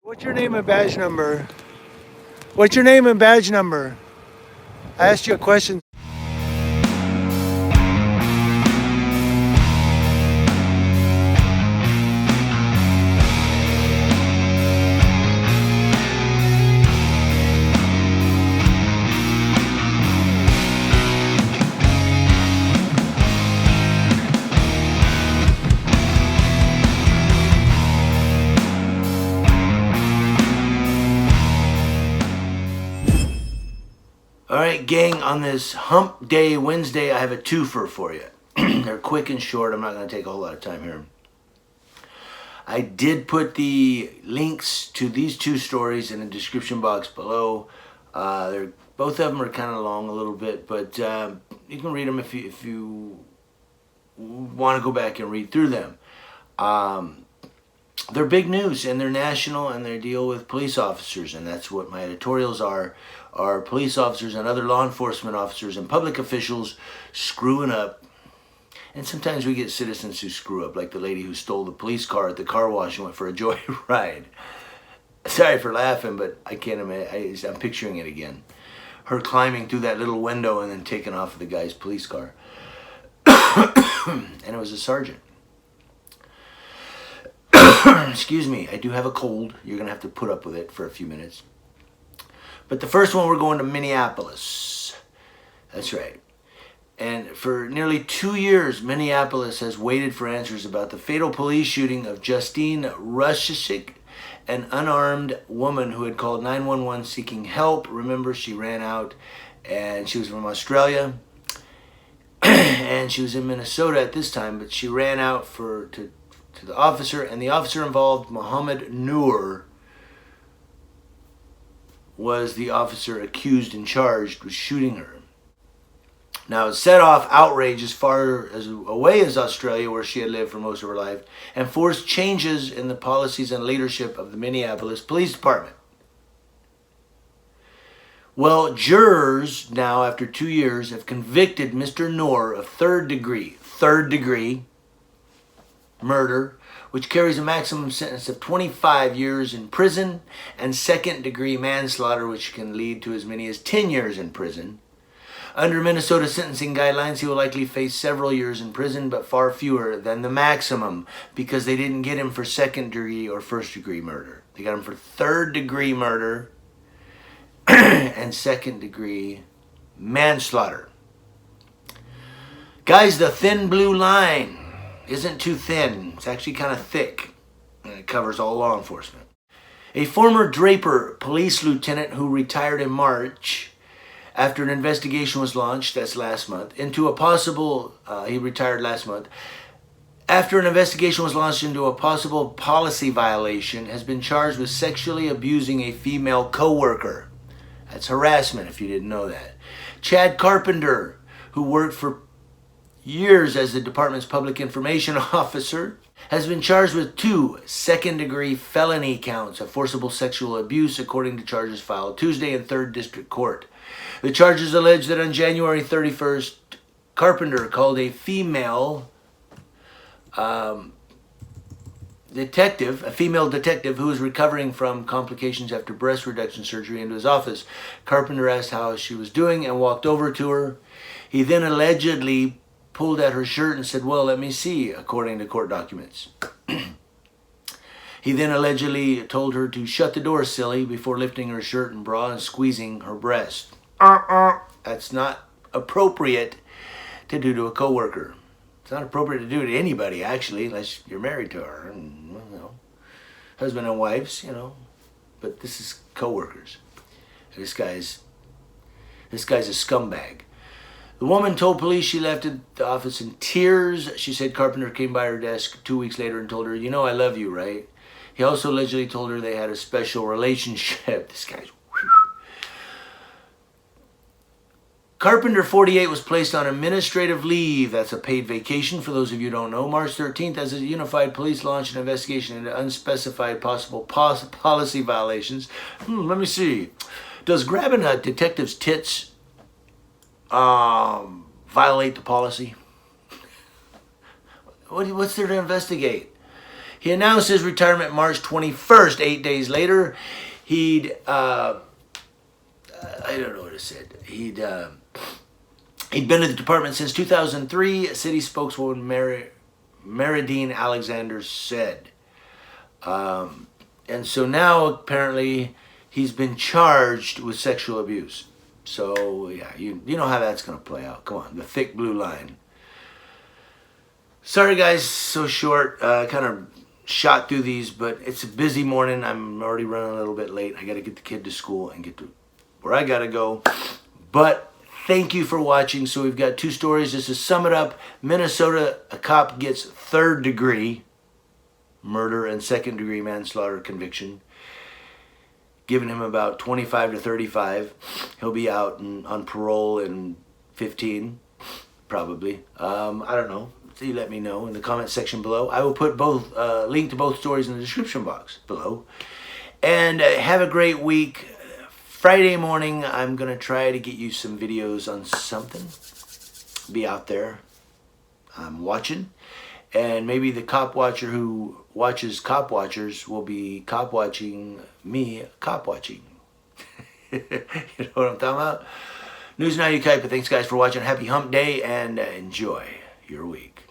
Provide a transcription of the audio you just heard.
What's your name and badge number? What's your name and badge number? I asked you a question. All right, gang, on this hump day Wednesday, I have a twofer for you. They're quick and short. I'm not going to take a whole lot of time here. I did put the links to these two stories in the description box below. Both of them are kind of long a little bit, but you can read them if you want to go back and read through them. They're big news, and they're national, and they deal with police officers, and that's what my editorials are police officers and other law enforcement officers and public officials screwing up. And sometimes we get citizens who screw up, like the lady who stole the police car at the car wash and went for a joyride. Sorry for laughing, but I can't imagine. I'm picturing it again. Her climbing through that little window and then taking off of the guy's police car. And it was a sergeant. Excuse me, I do have a cold. You're going to have to put up with it for a few minutes. But the first one, we're going to Minneapolis. That's right. And for nearly 2 years, Minneapolis has waited for answers about the fatal police shooting of Justine Rushik, an unarmed woman who had called 911 seeking help. Remember, she ran out, and she was from Australia. And she was in Minnesota at this time, but she ran out to the officer, and the officer involved, Mohammed Noor, was the officer accused and charged with shooting her. Now, it set off outrage as far away as Australia, where she had lived for most of her life, and forced changes in the policies and leadership of the Minneapolis Police Department. Well, jurors now, after 2 years, have convicted Mr. Noor of third degree murder, which carries a maximum sentence of 25 years in prison, and second-degree manslaughter, which can lead to as many as 10 years in prison. Under Minnesota sentencing guidelines, he will likely face several years in prison, but far fewer than the maximum, because they didn't get him for second-degree or first-degree murder. They got him for third-degree murder and second-degree manslaughter. Guys, the thin blue line isn't too thin. It's actually kind of thick, and it covers all law enforcement. A former Draper police lieutenant who retired in March after an investigation was launched, that's last month, he retired last month, after an investigation was launched into a possible policy violation, has been charged with sexually abusing a female co-worker. That's harassment, if you didn't know that. Chad Carpenter, who worked for years as the department's public information officer, has been charged with 2 second-degree felony counts of forcible sexual abuse, according to charges filed Tuesday in 3rd District Court. The charges allege that on January 31st, Carpenter called a female detective who was recovering from complications after breast reduction surgery into his office. Carpenter asked how she was doing and walked over to her. He then allegedly pulled at her shirt and said, "Well, let me see," according to court documents. He then allegedly told her to shut the door, silly, before lifting her shirt and bra and squeezing her breast. That's not appropriate to do to a coworker. It's not appropriate to do to anybody, actually, unless you're married to her. And, husband and wives, But this is coworkers. This guy's a scumbag. The woman told police she left the office in tears. She said Carpenter came by her desk 2 weeks later and told her, "You know I love you, right?" He also allegedly told her they had a special relationship. This guy's... Carpenter, 48, was placed on administrative leave. That's a paid vacation, for those of you who don't know. March 13th, as the Unified Police launched an investigation into unspecified possible policy violations. Let me see. Does grabbing a detective's tits violate the policy? What's there to investigate? He announced his retirement March 21st. 8 days later, he'd I don't know what it said. He'd been at the department since 2003. City spokeswoman Meridine Alexander said. And so now apparently he's been charged with sexual abuse. So yeah, you know how that's going to play out. Come on, the thick blue line. Sorry guys, so short. Kind of shot through these, but it's a busy morning. I'm already running a little bit late. I got to get the kid to school and get to where I got to go. But thank you for watching. So we've got 2 stories. Just to sum it up, Minnesota, a cop gets 3rd degree murder and 2nd degree manslaughter conviction, giving him about 25 to 35. He'll be out on parole in 15, probably. I don't know. So you let me know in the comment section below. I will put both link to both stories in the description box below. And have a great week. Friday morning, I'm going to try to get you some videos on something. Be out there. I'm watching. And maybe the cop watcher who watches cop watchers will be cop watching me cop watching. You know what I'm talking about? News Now You Kite, but thanks guys for watching. Happy hump day and enjoy your week.